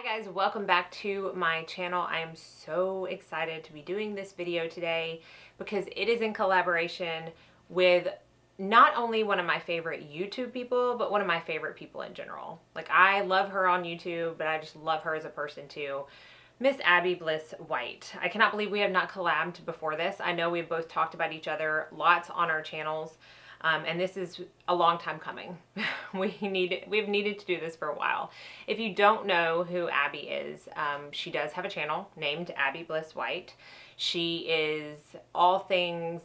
Hi guys, welcome back to my channel. I am so excited to be doing this video today because it is in collaboration with not only one of my favorite YouTube people, but one of my favorite people in general. Like, I love her on YouTube, but I just love her as a person too. Miss Abby Bliss White. I cannot believe we have not collabed before this. I know we've both talked about each other lots on our channels. And this is a long time coming. We've needed to do this for a while. If you don't know who Abby is, she does have a channel named Abby Bliss White. She is all things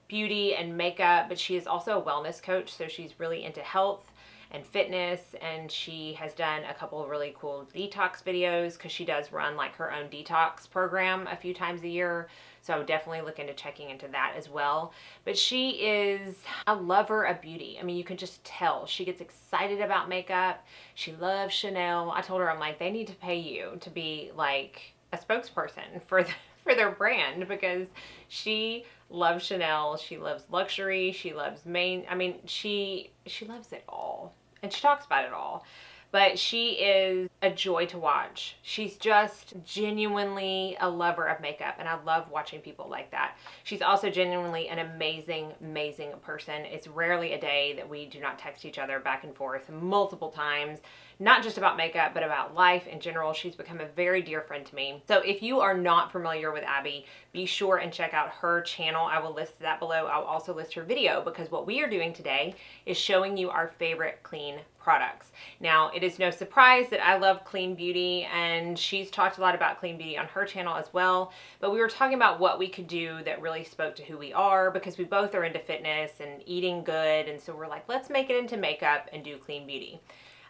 beauty and makeup, but she is also a wellness coach, so she's really into health and fitness, and she has done a couple of really cool detox videos because she does run like her own detox program a few times a year. So I would definitely look into checking into that as well. But she is a lover of beauty. I mean, you can just tell. She gets excited about makeup. She loves Chanel. I told her, I'm like, they need to pay you to be like a spokesperson for for their brand, because she loves Chanel. She loves luxury. She loves she loves it all. And she talks about it all. But she is a joy to watch. She's just genuinely a lover of makeup, and I love watching people like that. She's also genuinely an amazing, amazing person. It's rarely a day that we do not text each other back and forth multiple times, not just about makeup, but about life in general. She's become a very dear friend to me. So if you are not familiar with Abby, be sure and check out her channel. I will list that below. I'll also list her video, because what we are doing today is showing you our favorite clean products. Now, it is no surprise that I love clean beauty, and she's talked a lot about clean beauty on her channel as well, but we were talking about what we could do that really spoke to who we are, because we both are into fitness and eating good, and so we're like, let's make it into makeup and do clean beauty.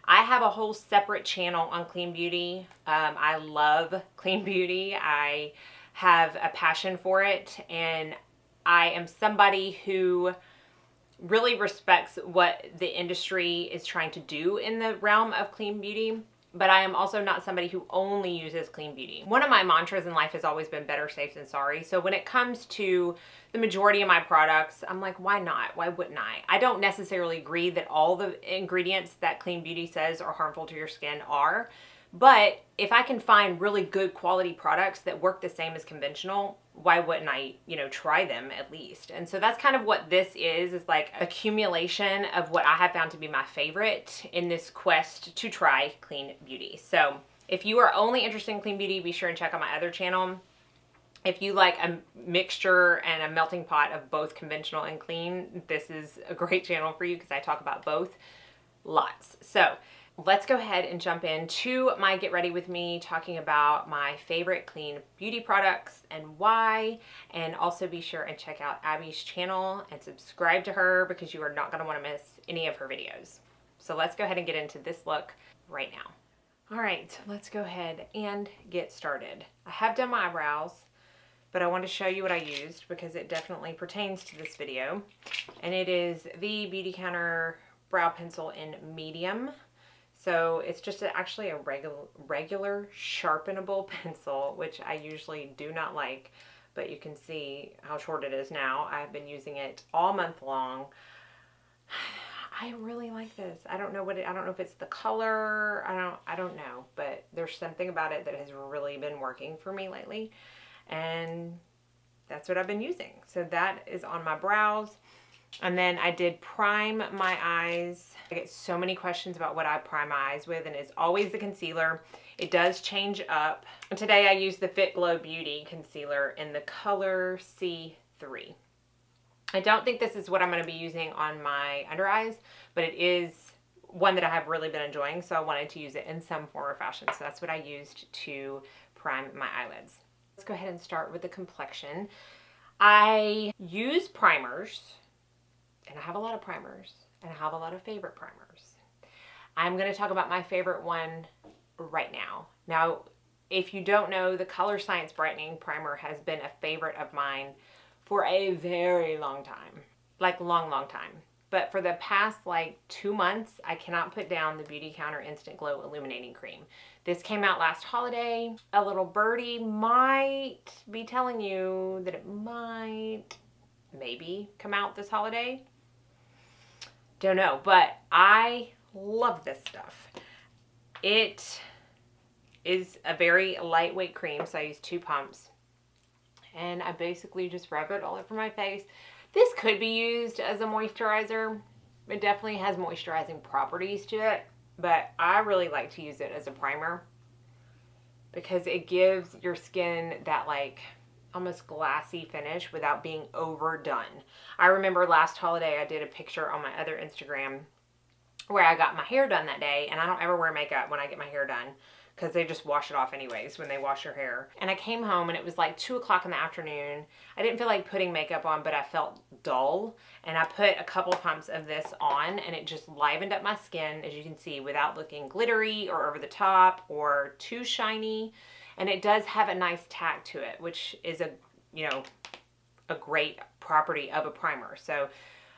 I have a whole separate channel on clean beauty. I love clean beauty. I have a passion for it, and I am somebody who really respects what the industry is trying to do in the realm of clean beauty, but I am also not somebody who only uses clean beauty. One of my mantras in life has always been better safe than sorry. So when it comes to the majority of my products, I'm like, why not? Why wouldn't I? I don't necessarily agree that all the ingredients that clean beauty says are harmful to your skin are, but if I can find really good quality products that work the same as conventional, why wouldn't I, try them at least? And so that's kind of what this is like accumulation of what I have found to be my favorite in this quest to try clean beauty. So if you are only interested in clean beauty, be sure and check out my other channel. If you like a mixture and a melting pot of both conventional and clean, this is a great channel for you, because I talk about both lots. So let's go ahead and jump into my Get Ready With Me, talking about my favorite clean beauty products and why. And also be sure and check out Abby's channel and subscribe to her, because you are not going to want to miss any of her videos. So let's go ahead and get into this look right now. All right, so let's go ahead and get started. I have done my eyebrows, but I want to show you what I used because it definitely pertains to this video. And it is the Beautycounter brow pencil in medium. So it's just actually a regular sharpenable pencil, which I usually do not like, but you can see how short it is now. I've been using it all month long. I really like this. I don't know if it's the color. I don't know, but there's something about it that has really been working for me lately, and that's what I've been using. So that is on my brows. And then I did prime my eyes. I get so many questions about what I prime my eyes with, and it's always the concealer. It does change up. And today I used the Fit Glow Beauty concealer in the color C3. I don't think this is what I'm going to be using on my under eyes, but it is one that I have really been enjoying, so I wanted to use it in some form or fashion. So that's what I used to prime my eyelids. Let's go ahead and start with the complexion. I use primers, and I have a lot of primers, and I have a lot of favorite primers. I'm going to talk about my favorite one right now. Now, if you don't know, the Color Science Brightening Primer has been a favorite of mine for a very long time. Like long time. But for the past 2 months, I cannot put down the Beautycounter Instant Glow Illuminating Cream. This came out last holiday. A little birdie might be telling you that it might maybe come out this holiday. Don't know, but I love this stuff. It is a very lightweight cream, so I use 2 pumps. And I basically just rub it all over my face. This could be used as a moisturizer. It definitely has moisturizing properties to it, but I really like to use it as a primer because it gives your skin that like almost glassy finish without being overdone. I remember last holiday I did a picture on my other Instagram where I got my hair done that day, and I don't ever wear makeup when I get my hair done because they just wash it off anyways when they wash your hair. And I came home and it was like 2 o'clock in the afternoon. I didn't feel like putting makeup on, but I felt dull. And I put a couple pumps of this on and it just livened up my skin, as you can see, without looking glittery or over the top or too shiny. And it does have a nice tack to it, which is a, you know, a great property of a primer. So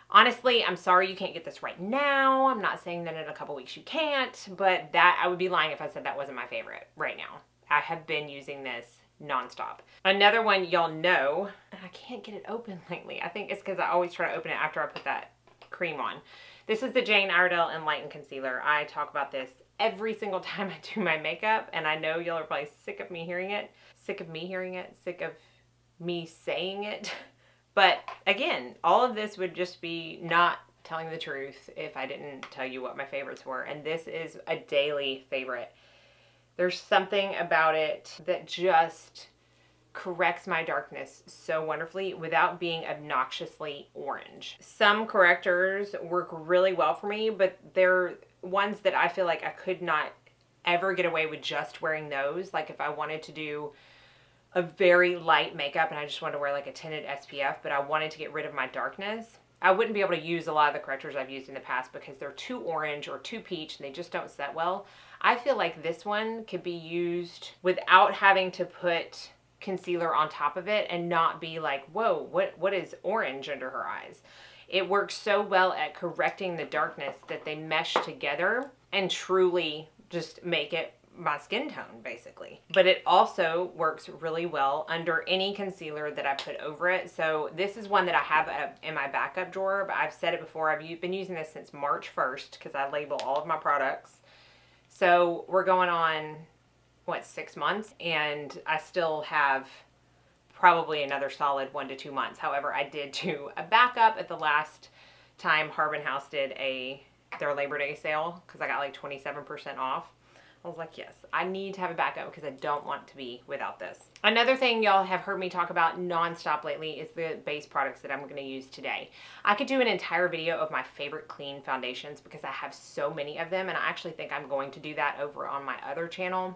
honestly, I'm sorry you can't get this right now. I'm not saying that in a couple weeks you can't, but that I would be lying if I said that wasn't my favorite right now. I have been using this nonstop. Another one y'all know, and I can't get it open lately. I think it's because I always try to open it after I put that cream on. This is the Jane Iredale Enlighten Concealer. I talk about this every single time I do my makeup, and I know y'all are probably sick of me hearing it. Sick of me hearing it. Sick of me saying it. But again, all of this would just be not telling the truth if I didn't tell you what my favorites were. And this is a daily favorite. There's something about it that just corrects my darkness so wonderfully without being obnoxiously orange. Some correctors work really well for me, but they're ones that I feel like I could not ever get away with just wearing those. Like if I wanted to do a very light makeup and I just wanted to wear like a tinted SPF, but I wanted to get rid of my darkness, I wouldn't be able to use a lot of the correctors I've used in the past because they're too orange or too peach and they just don't set well. I feel like this one could be used without having to put concealer on top of it and not be like, whoa, what is orange under her eyes? It works so well at correcting the darkness that they mesh together and truly just make it my skin tone basically. But it also works really well under any concealer that I put over it. So this is one that I have in my backup drawer, but I've said it before, I've been using this since March 1st because I label all of my products. So we're going on, what, 6 months, and I still have probably another solid 1 to 2 months. However, I did do a backup at the last time Harbin House did their Labor Day sale because I got like 27% off. I was like, yes, I need to have a backup because I don't want to be without this. Another thing y'all have heard me talk about nonstop lately is the base products that I'm going to use today. I could do an entire video of my favorite clean foundations because I have so many of them, and I actually think I'm going to do that over on my other channel.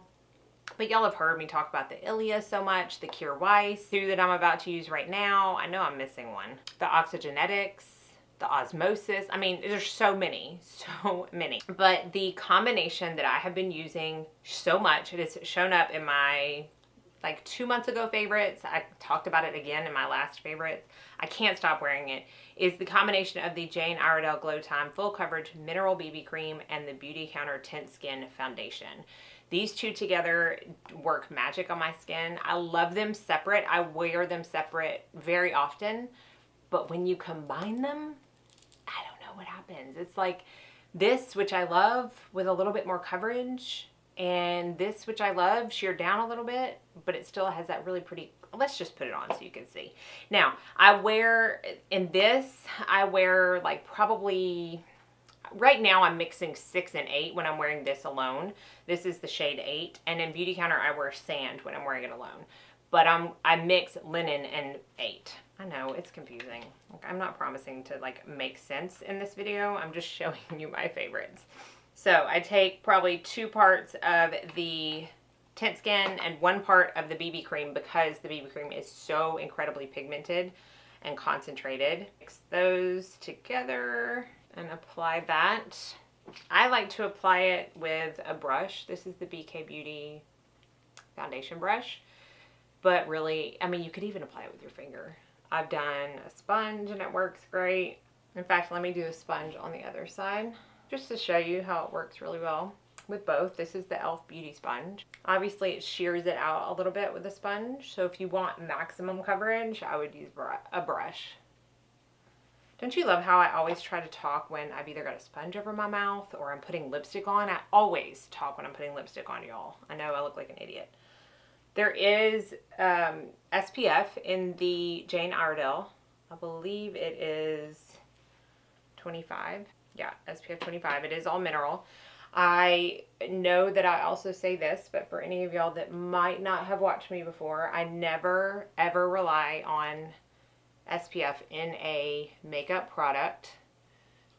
But y'all have heard me talk about the Ilia so much, the Cure Weiss, 2 that I'm about to use right now. I know I'm missing one. The Oxygenetics, the Osmosis. I mean, there's so many. But the combination that I have been using so much, it has shown up in my like 2 months ago favorites. I talked about it again in my last favorites. I can't stop wearing it. Is the combination of the Jane Iredale Glow Time Full Coverage Mineral BB Cream and the Beautycounter Tint Skin Foundation. These two together work magic on my skin. I love them separate. I wear them separate very often. But when you combine them, I don't know what happens. It's like this, which I love, with a little bit more coverage, and this, which I love, sheared down a little bit, but it still has that really pretty, let's just put it on so you can see. Now, I wear, in this, I wear like probably, right now I'm mixing 6 and 8 when I'm wearing this alone. This is the shade 8, and in Beautycounter I wear Sand when I'm wearing it alone. But I mix Linen and 8. I know, it's confusing. I'm not promising to like make sense in this video. I'm just showing you my favorites. So I take probably 2 parts of the tint skin and 1 part of the BB cream because the BB cream is so incredibly pigmented and concentrated. Mix those together and apply that. I like to apply it with a brush. This is the BK Beauty foundation brush. But really, I mean, you could even apply it with your finger. I've done a sponge and it works great. In fact, let me do a sponge on the other side just to show you how it works really well with both. This is the e.l.f. Beauty Sponge. Obviously, it shears it out a little bit with a sponge. So if you want maximum coverage, I would use a brush. Don't you love how I always try to talk when I've either got a sponge over my mouth or I'm putting lipstick on? I always talk when I'm putting lipstick on, y'all. I know I look like an idiot. There is SPF in the Jane Iredale. I believe it is 25. Yeah, SPF 25. It is all mineral. I know that I also say this, but for any of y'all that might not have watched me before, I never ever rely on SPF in a makeup product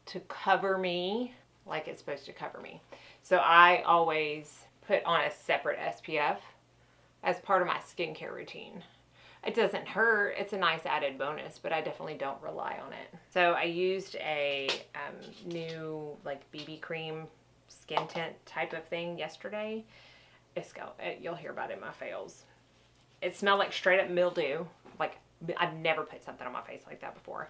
to cover me like it's supposed to cover me. So I always put on a separate SPF as part of my skincare routine. It doesn't hurt. It's a nice added bonus, but I definitely don't rely on it. So I used a new like BB cream skin tint type of thing yesterday. You'll hear about it in my fails. It smelled like straight up mildew. Like I've never put something on my face like that before.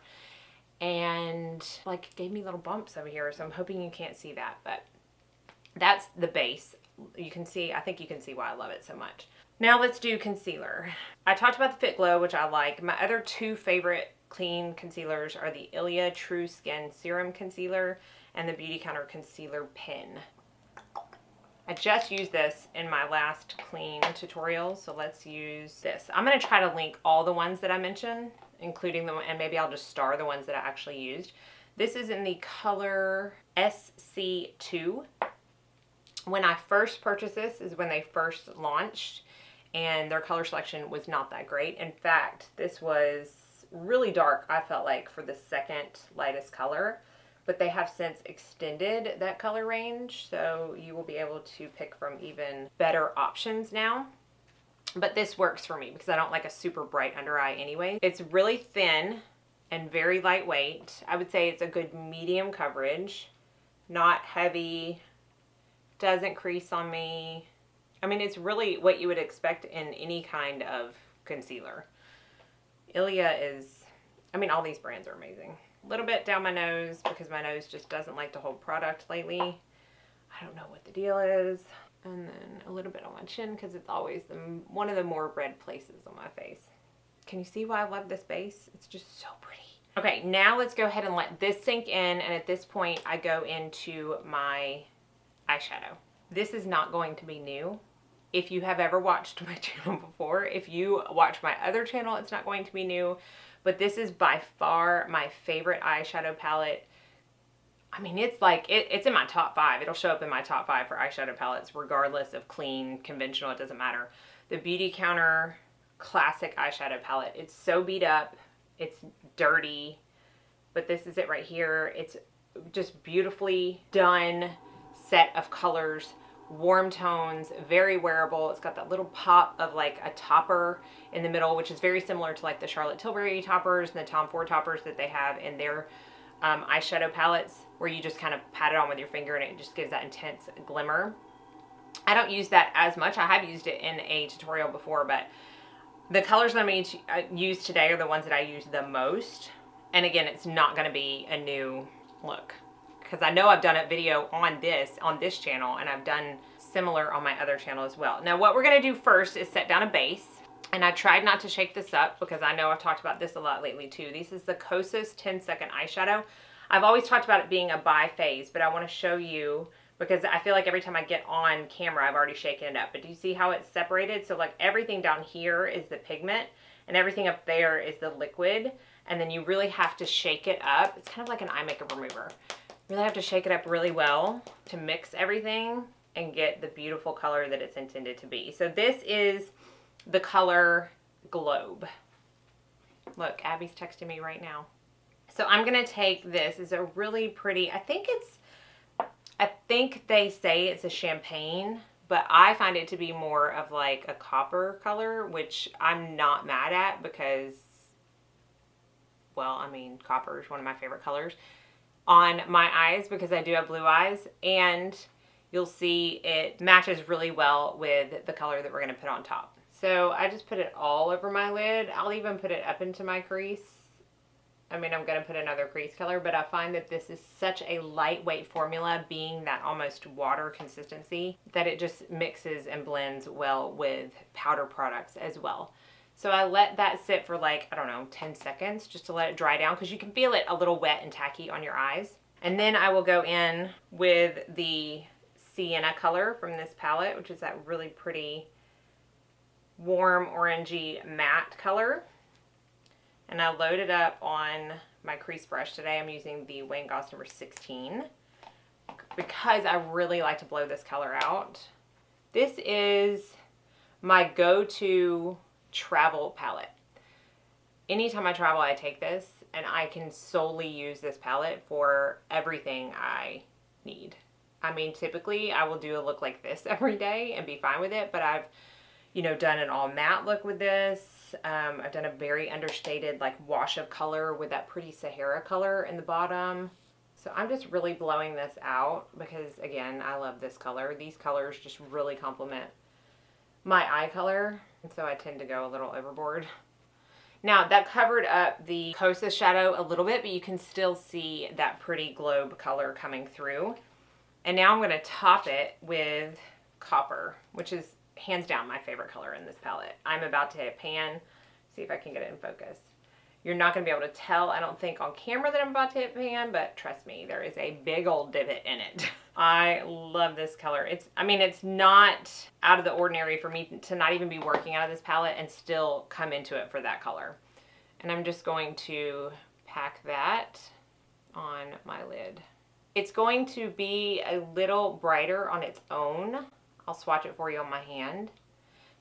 And like gave me little bumps over here. So I'm hoping you can't see that, but that's the base. You can see, I think you can see why I love it so much. Now let's do concealer. I talked about the Fit Glow, which I like. My other two favorite clean concealers are the Ilia True Skin Serum Concealer and the Beautycounter Concealer Pen. I just used this in my last clean tutorial, so let's use this. I'm going to try to link all the ones that I mentioned, including them, and maybe I'll just star the ones that I actually used. This is in the color SC2. When I first purchased this is when they first launched, and their color selection was not that great. In fact, this was really dark, I felt like, for the second lightest color. But they have since extended that color range, so you will be able to pick from even better options now. But this works for me because I don't like a super bright under eye anyway. It's really thin and very lightweight. I would say it's a good medium coverage, not heavy, doesn't crease on me. I mean, it's really what you would expect in any kind of concealer. Ilia is, I mean, all these brands are amazing. A little bit down my nose because my nose just doesn't like to hold product lately. I don't know what the deal is. And then a little bit on my chin because it's always one of the more red places on my face. Can you see why I love this base? It's just so pretty. Okay, now let's go ahead and let this sink in. And at this point, I go into my eyeshadow. This is not going to be new. If you have ever watched my channel before, if you watch my other channel, it's not going to be new. But this is by far my favorite eyeshadow palette. I mean, it's like, it's in my top 5. It'll show up in my top 5 for eyeshadow palettes, regardless of clean, conventional, it doesn't matter. The Beautycounter Classic Eyeshadow Palette. It's so beat up. It's dirty. But this is it right here. It's just beautifully done set of colors. Warm tones, very wearable. It's got that little pop of like a topper in the middle, which is very similar to like the Charlotte Tilbury toppers and the Tom Ford toppers that they have in their eyeshadow palettes, where you just kind of pat it on with your finger and it just gives that intense glimmer. I don't use that as much. I have used it in a tutorial before, but the colors that I'm going to use today are the ones that I use the most. And again, it's not going to be a new look, because I know I've done a video on this channel, and I've done similar on my other channel as well. Now what we're going to do first is set down a base, and I tried not to shake this up because I know I've talked about this a lot lately too. This is the Kosas 10-second eyeshadow. I've always talked about it being a bi-phase, but I want to show you because I feel like every time I get on camera I've already shaken it up. But do you see how it's separated? So like everything down here is the pigment and everything up there is the liquid, and then you really have to shake it up. It's kind of like an eye makeup remover. Really have to shake it up really well to mix everything and get the beautiful color that it's intended to be. So this is the color Globe. Look, Abby's texting me right now. So I'm gonna take this. It's a really pretty, I think they say it's a champagne, but I find it to be more of like a copper color, which I'm not mad at because, well, I mean, copper is one of my favorite colors on my eyes because I do have blue eyes, and you'll see it matches really well with the color that we're going to put on top. So I just put it all over my lid. I'll even put it up into my crease. I mean, I'm going to put another crease color, but I find that this is such a lightweight formula, being that almost water consistency, that it just mixes and blends well with powder products as well. So I let that sit for like, I don't know, 10 seconds just to let it dry down because you can feel it a little wet and tacky on your eyes. And then I will go in with the Sienna color from this palette, which is that really pretty warm orangey matte color. And I load it up on my crease brush. Today I'm using the Wayne Goss number 16 because I really like to blow this color out. This is my go-to travel palette. Anytime I travel, I take this, and I can solely use this palette for everything I need. I mean, typically I will do a look like this every day and be fine with it, but I've, you know, done an all matte look with this. I've done a very understated like wash of color with that pretty Sahara color in the bottom. So I'm just really blowing this out because, again, I love this color. These colors just really complement my eye color, and so I tend to go a little overboard. Now, that covered up the Kosas shadow a little bit, but you can still see that pretty globe color coming through. And now I'm going to top it with Copper, which is hands down my favorite color in this palette. I'm about to hit pan. See if I can get it in focus. You're not going to be able to tell, I don't think, on camera that I'm about to hit pan, but trust me, there is a big old divot in it. I love this color. I mean, it's not out of the ordinary for me to not even be working out of this palette and still come into it for that color. And I'm just going to pack that on my lid. It's going to be a little brighter on its own. I'll swatch it for you on my hand.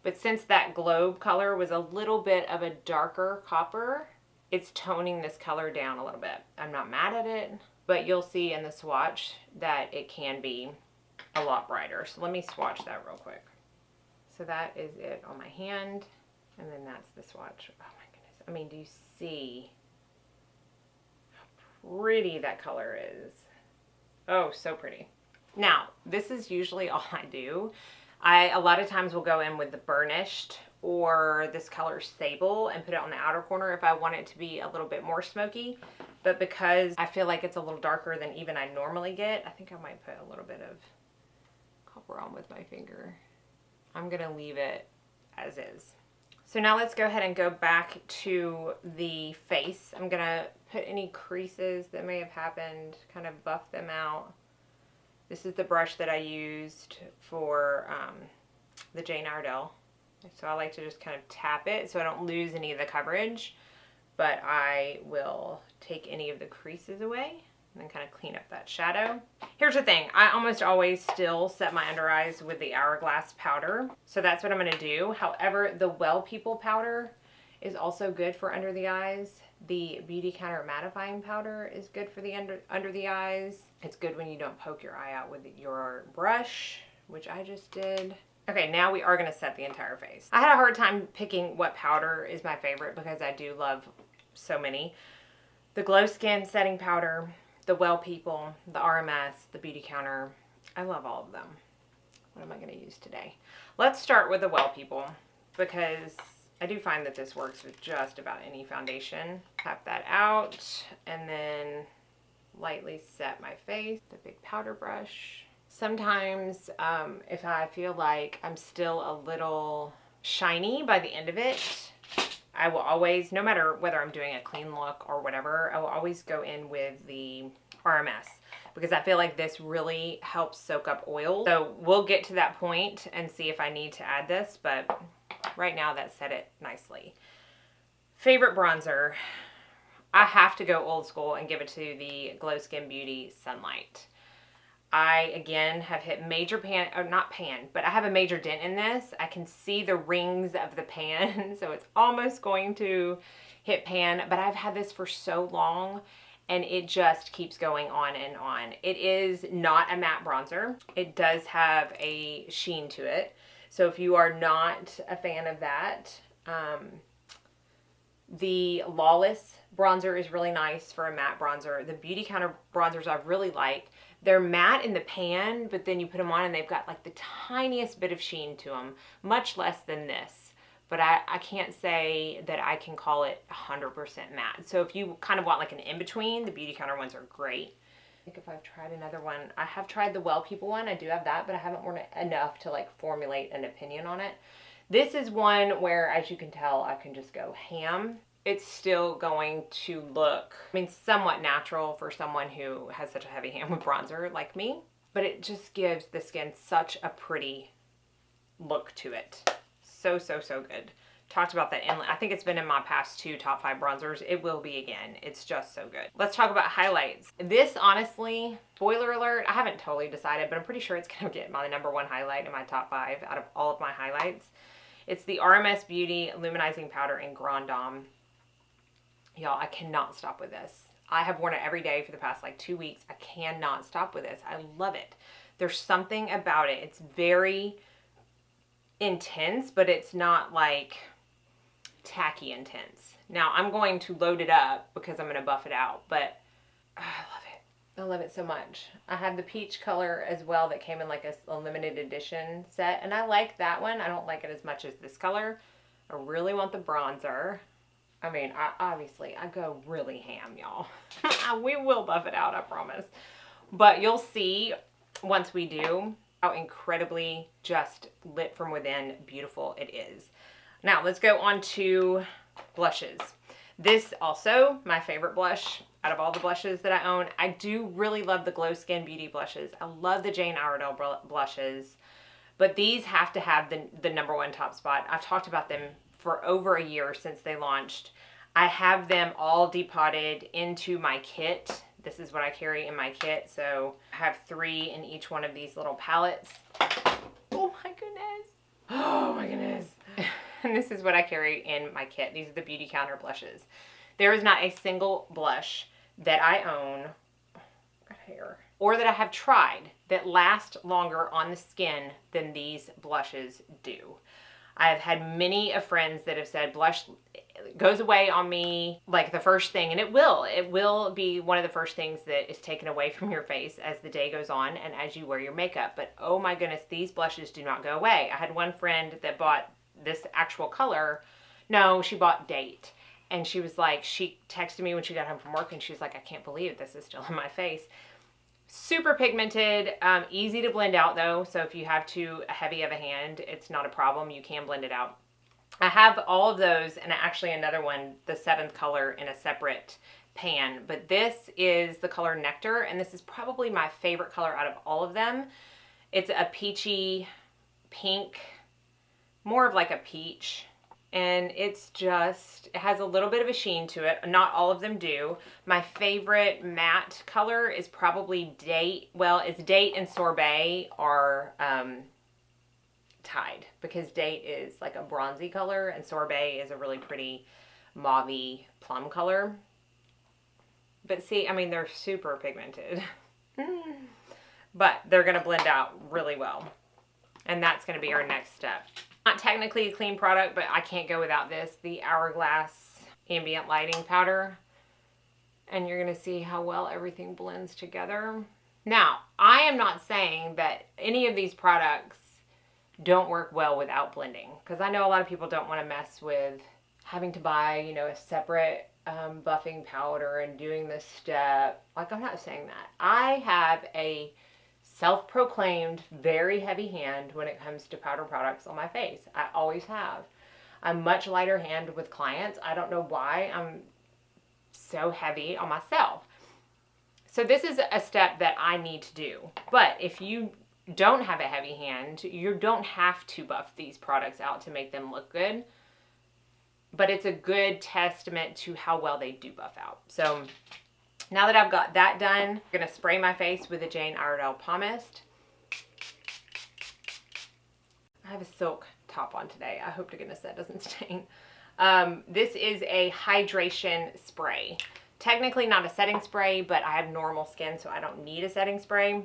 But since that globe color was a little bit of a darker copper, it's toning this color down a little bit. I'm not mad at it, but you'll see in the swatch that it can be a lot brighter. So let me swatch that real quick. So that is it on my hand, and then that's the swatch. Oh my goodness. I mean, do you see how pretty that color is? Oh, so pretty. Now, this is usually all I do. A lot of times will go in with the burnished or this color Sable and put it on the outer corner if I want it to be a little bit more smoky. But because I feel like it's a little darker than even I normally get, I think I might put a little bit of copper on with my finger. I'm gonna leave it as is. So now let's go ahead and go back to the face. I'm gonna put any creases that may have happened, kind of buff them out. This is the brush that I used for the Jane Iredale. So I like to just kind of tap it so I don't lose any of the coverage, but I will take any of the creases away and then kind of clean up that shadow. Here's the thing, I almost always still set my under eyes with the Hourglass powder. So that's what I'm gonna do. However, the Well People powder is also good for under the eyes. The Beautycounter mattifying powder is good for the under the eyes. It's good when you don't poke your eye out with your brush, which I just did. Okay, now we are going to set the entire face. I had a hard time picking what powder is my favorite because I do love so many. The Glow Skin setting powder, the Well People, the RMS, the Beautycounter. I love all of them. What am I going to use today? Let's start with the Well People because I do find that this works with just about any foundation. Tap that out and then lightly set my face. The big powder brush. Sometimes if I feel like I'm still a little shiny by the end of it, I will always, no matter whether I'm doing a clean look or whatever, I will always go in with the RMS because I feel like this really helps soak up oil. So we'll get to that point and see if I need to add this, but right now that set it nicely. Favorite bronzer. I have to go old school and give it to the Glow Skin Beauty Sunlight. I, again, have hit major pan, or not pan, but I have a major dent in this. I can see the rings of the pan, so it's almost going to hit pan, but I've had this for so long, and it just keeps going on and on. It is not a matte bronzer. It does have a sheen to it, so if you are not a fan of that, the Lawless bronzer is really nice for a matte bronzer. The Beautycounter bronzers I really like. They're matte in the pan, but then you put them on and they've got like the tiniest bit of sheen to them, much less than this. But I can't say that I can call it 100% matte. So if you kind of want like an in-between, the Beautycounter ones are great. I think if I've tried another one, I have tried the Well People one. I do have that, but I haven't worn it enough to like formulate an opinion on it. This is one where, as you can tell, I can just go ham. It's still going to look, I mean, somewhat natural for someone who has such a heavy hand with bronzer like me, but it just gives the skin such a pretty look to it. So, so, so good. Talked about that I think it's been in my past 2 top 5 bronzers. It will be again. It's just so good. Let's talk about highlights. This, honestly, spoiler alert, I haven't totally decided, but I'm pretty sure it's gonna get my #1 highlight in my top 5 out of all of my highlights. It's the RMS Beauty Luminizing Powder in Grand Dame. Y'all, I cannot stop with this. I have worn it every day for the past like 2 weeks. I cannot stop with this. I love it. There's something about it. It's very intense, but it's not like tacky intense. Now I'm going to load it up because I'm going to buff it out, but I love it. I love it so much. I had the peach color as well that came in like a limited edition set, and I like that one. I don't like it as much as this color. I really want the bronzer. I mean, obviously I go really ham, y'all. We will buff it out, I promise. But you'll see once we do how incredibly just lit from within beautiful it is. Now let's go on to blushes. This also my favorite blush out of all the blushes that I own. I do really love the Glow Skin Beauty blushes. I love the Jane Iredale blushes, but these have to have the #1 top spot. I've talked about them for over a year since they launched. I have them all depotted into my kit. This is what I carry in my kit. So I have 3 in each one of these little palettes. Oh my goodness. Oh my goodness. And this is what I carry in my kit. These are the Beautycounter blushes. There is not a single blush that I own, got hair, or that I have tried that last longer on the skin than these blushes do. I have had many of friends that have said blush goes away on me like the first thing, and it will be one of the first things that is taken away from your face as the day goes on and as you wear your makeup. But oh my goodness, these blushes do not go away. I had one friend that bought this actual color. No, she bought Date. And she was like, she texted me when she got home from work and she was like, I can't believe this is still in my face. Super pigmented, easy to blend out though. So if you have too heavy of a hand, it's not a problem. You can blend it out. I have all of those, and actually another one, the 7th color, in a separate pan. But this is the color Nectar, and this is probably my favorite color out of all of them. It's a peachy pink, more of like a peach. And it's just, it has a little bit of a sheen to it. Not all of them do. My favorite matte color is probably Date. Well, it's Date and Sorbet are tied, because Date is like a bronzy color and Sorbet is a really pretty mauvey plum color. But see, I mean, they're super pigmented. But they're going to blend out really well. And that's going to be our next step. Not technically a clean product, but I can't go without this, the Hourglass Ambient Lighting Powder. And you're going to see how well everything blends together. Now, I am not saying that any of these products don't work well without blending, because I know a lot of people don't want to mess with having to buy, you know, a separate buffing powder and doing this step. Like, I'm not saying that. I have a self-proclaimed very heavy hand when it comes to powder products on my face. I always have. I'm much lighter hand with clients. I don't know why I'm so heavy on myself. So this is a step that I need to do. But if you don't have a heavy hand, you don't have to buff these products out to make them look good. But it's a good testament to how well they do buff out. So now that I've got that done, I'm going to spray my face with the Jane Iredale Pomade Mist. I have a silk top on today. I hope to goodness that doesn't stain. This is a hydration spray. Technically not a setting spray, but I have normal skin, so I don't need a setting spray.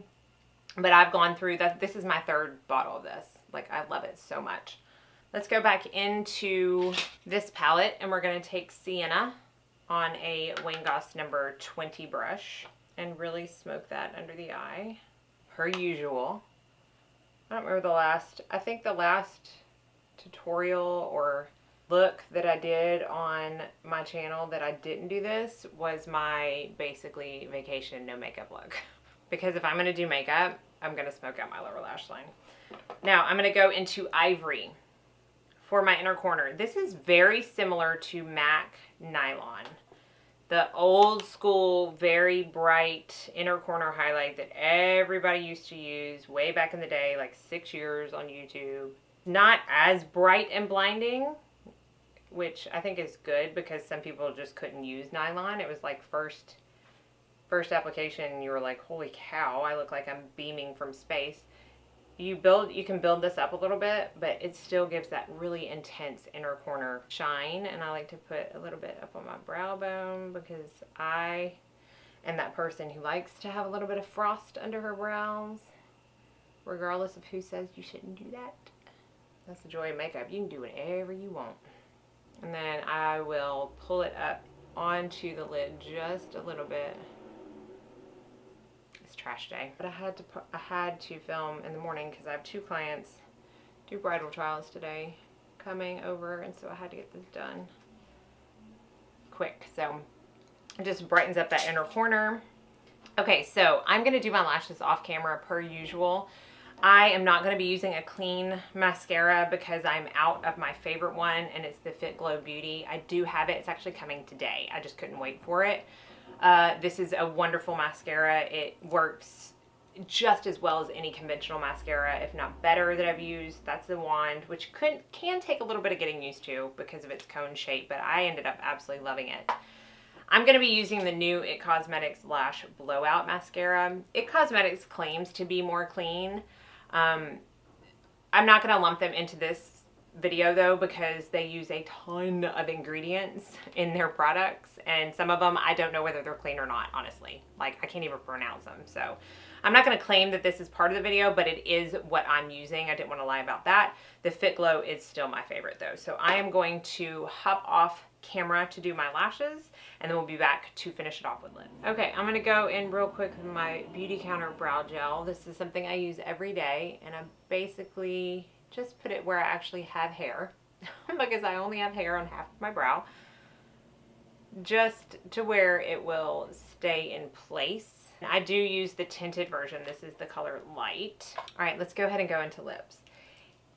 But I've gone through that. This is my 3rd bottle of this. Like, I love it so much. Let's go back into this palette, and we're going to take Sienna on a Wayne Goss number 20 brush and really smoke that under the eye, per usual. I don't remember I think the last tutorial or look that I did on my channel that I didn't do this was my basically vacation no makeup look. Because if I'm going to do makeup, I'm going to smoke out my lower lash line. Now I'm going to go into Ivory for my inner corner. This is very similar to MAC Nylon. The old school, very bright inner corner highlight that everybody used to use way back in the day, like 6 years on YouTube. Not as bright and blinding, which I think is good because some people just couldn't use nylon. It was like first application, you were like, holy cow, I look like I'm beaming from space. You can build this up a little bit, but it still gives that really intense inner corner shine. And I like to put a little bit up on my brow bone because I am that person who likes to have a little bit of frost under her brows, regardless of who says you shouldn't do that. That's the joy of makeup. You can do whatever you want. And then I will pull it up onto the lid just a little bit. Trash day, but I had to film in the morning because I have 2 clients do bridal trials today coming over, and so I had to get this done quick. So it just brightens up that inner corner. Okay, so I'm gonna do my lashes off camera per usual. I am not going to be using a clean mascara because I'm out of my favorite one, and it's the Fit Glow Beauty. I do have it. It's actually coming today. I just couldn't wait for it. This is a wonderful mascara. It works just as well as any conventional mascara, if not better, that I've used. That's the wand, which can take a little bit of getting used to because of its cone shape, but I ended up absolutely loving it. I'm going to be using the new It Cosmetics Lash Blowout Mascara. It Cosmetics claims to be more clean. I'm not going to lump them into this video though because they use a ton of ingredients in their products, and some of them I don't know whether they're clean or not, honestly. Like, I can't even pronounce them. So I'm not going to claim that this is part of the video, but it is what I'm using. I didn't want to lie about that. The Fit Glow is still my favorite though. So I am going to hop off camera to do my lashes, and then we'll be back to finish it off with lip. Okay, I'm going to go in real quick with my Beautycounter brow gel. This is something I use every day, and I basically just put it where I actually have hair because I only have hair on half of my brow, just to where it will stay in place. I do use the tinted version. This is the color Light. All right, let's go ahead and go into lips.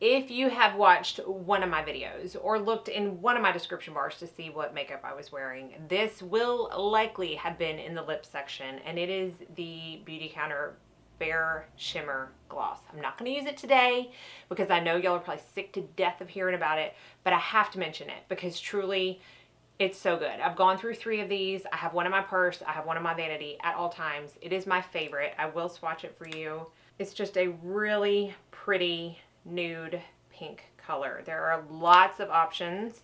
If you have watched one of my videos or looked in one of my description bars to see what makeup I was wearing, this will likely have been in the lip section, and it is the Beautycounter Bare Shimmer Gloss. I'm not going to use it today because I know y'all are probably sick to death of hearing about it, but I have to mention it because truly it's so good. I've gone through 3 of these. I have one in my purse. I have one in my vanity at all times. It is my favorite. I will swatch it for you. It's just a really pretty nude pink color. There are lots of options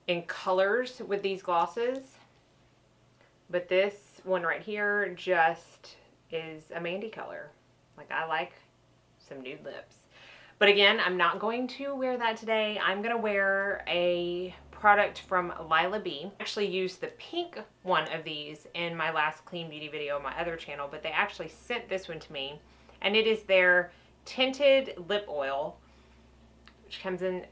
in colors with these glosses, but this one right here just is a Mandy color. Like, I like some nude lips. But again, I'm not going to wear that today. I'm going to wear a product from Lila B. I actually used the pink one of these in my last clean beauty video on my other channel, but they actually sent this one to me, and it is their tinted lip oil, which comes in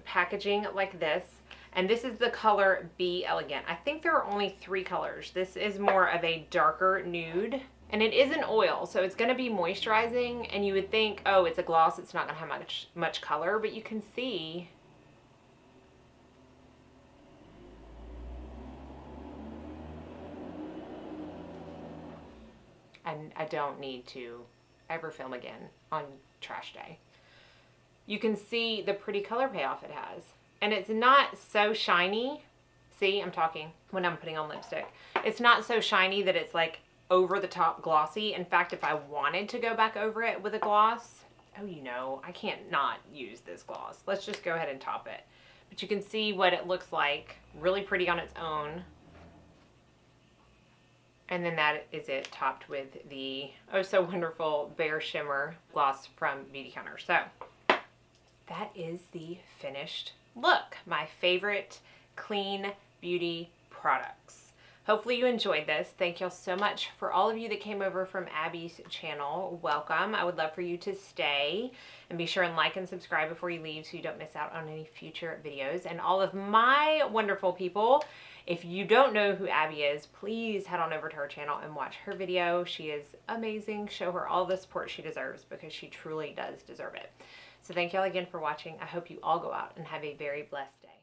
packaging like this. And this is the color Be Elegant. I think there are only 3 colors. This is more of a darker nude, and it is an oil, so it's going to be moisturizing, and you would think, oh, it's a gloss, it's not going to have much color, but you can see and I don't need to ever film again on trash day. You can see the pretty color payoff it has, and it's not so shiny. See, I'm talking when I'm putting on lipstick. It's not so shiny that it's like over the top glossy. In fact, if I wanted to go back over it with a gloss, oh, you know, I can't not use this gloss. Let's just go ahead and top it. But you can see what it looks like, really pretty on its own. And then that is it, topped with the oh so wonderful Bare Shimmer gloss from Beautycounter. So that is the finished look. My favorite clean beauty products. Hopefully you enjoyed this. Thank y'all so much for all of you that came over from Abby's channel. Welcome. I would love for you to stay and be sure and like and subscribe before you leave so you don't miss out on any future videos. And all of my wonderful people, if you don't know who Abby is, please head on over to her channel and watch her video. She is amazing. Show her all the support she deserves because she truly does deserve it. So thank y'all again for watching. I hope you all go out and have a very blessed day.